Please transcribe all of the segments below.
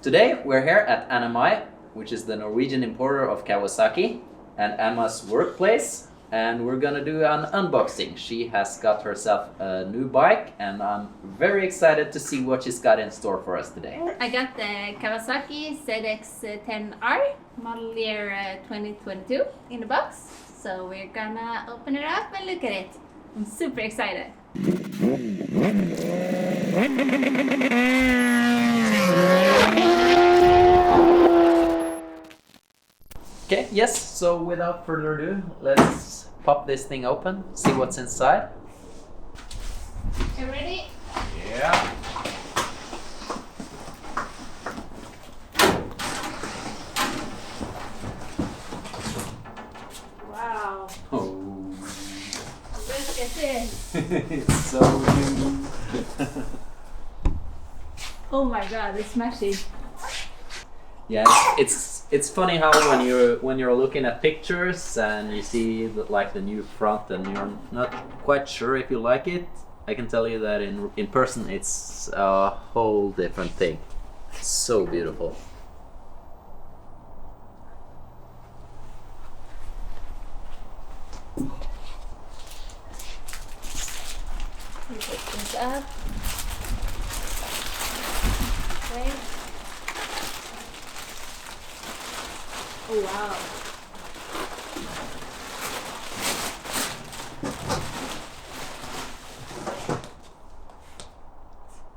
Today we're here at Anamai, which is the Norwegian importer of Kawasaki, and Emma's workplace, and we're gonna do an unboxing. She has got herself a new bike, and I'm very excited to see what she's got in store for us today. I got the Kawasaki ZX-10R, model year 2022 in the box. So we're gonna open it up and look at it. I'm super excited. Okay, yes, so without further ado, let's pop this thing open, see what's inside. You ready? Yeah. Wow. Oh. Look at this. It's so new. Oh my god, it's smashy. Yeah, it's funny how when you're looking at pictures and you see the new front and you're not quite sure if you like it, I can tell you that in person it's a whole different thing. It's so beautiful. You pick this up. Okay. Oh wow.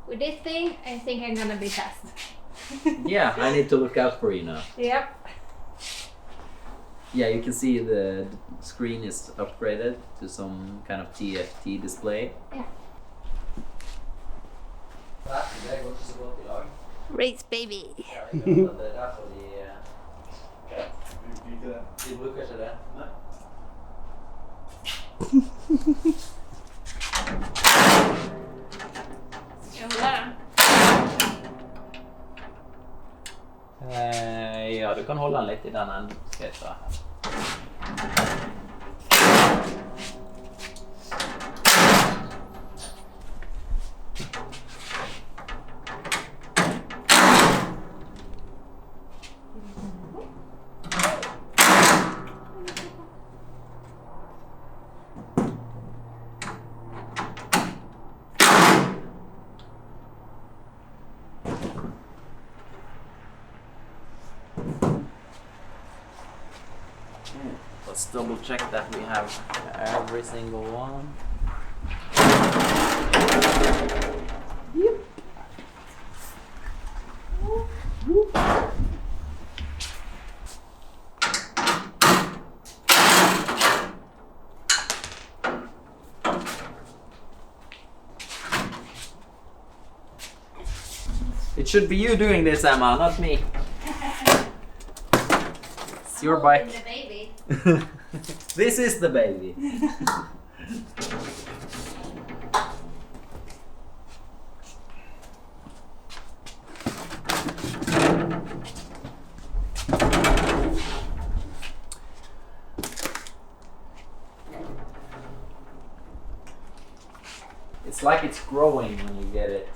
With this thing, I think I'm gonna be fast. Yeah, I need to look out for you now. Yep. Yeah, you can see the screen is upgraded to some kind of TFT display. Yeah. Race baby. De brukar ikke det. Nei. Ja, du kan holde den litt i den enden. Skal jeg ta her. Let's double check that we have every single one. Yep. It should be you doing this, Emma, not me. It's your bike. The baby. This is the baby. It's like it's growing when you get it.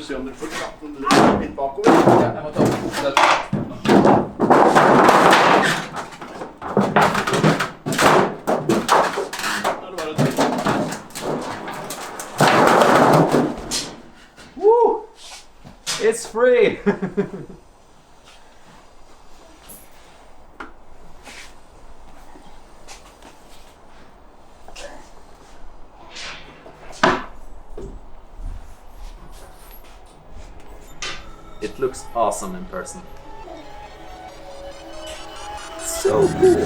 se om du får dratt den litt bakover. Ja, jeg må ta opp. Woo! It's free! It looks awesome in person. So cool.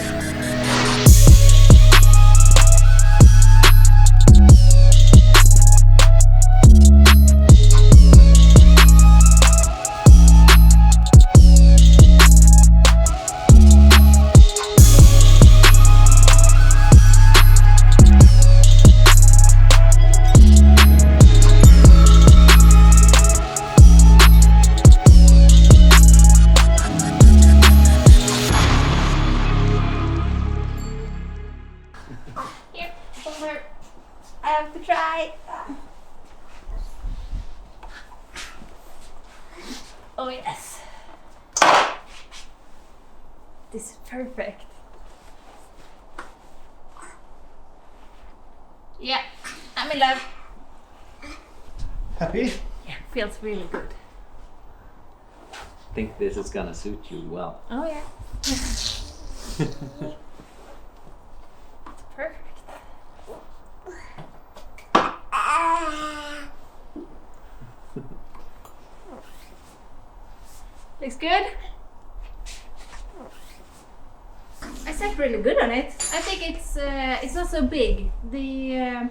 Here, over. I have to try. Oh yes. This is perfect. Yeah, I'm in love. Happy? Yeah, feels really good. I think this is gonna suit you well. Oh yeah. It's perfect. Looks good. I sat really good on it. I think it's not so big. The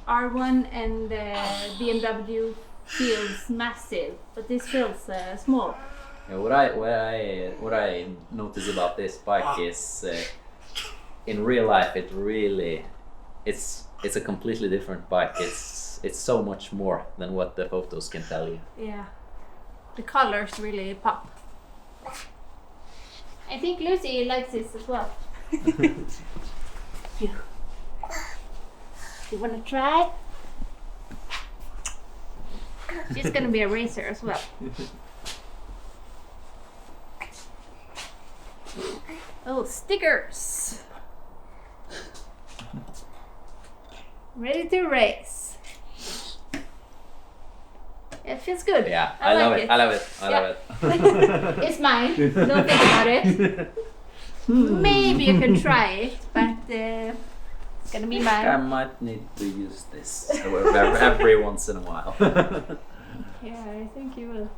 R1 and the BMW feels massive, but this feels small. Yeah, what I notice about this bike is, in real life, it's a completely different bike. It's so much more than what the photos can tell you. Yeah, the colors really pop. I think Lucy likes this as well. You wanna try? She's gonna be a racer as well. Oh, stickers! Ready to race. It feels good. Yeah, I love like it. I love it. I love it. It's mine. Don't think about it. Maybe you can try it, but it's gonna be I mine. might need to use this every once in a while. Yeah, I think you will.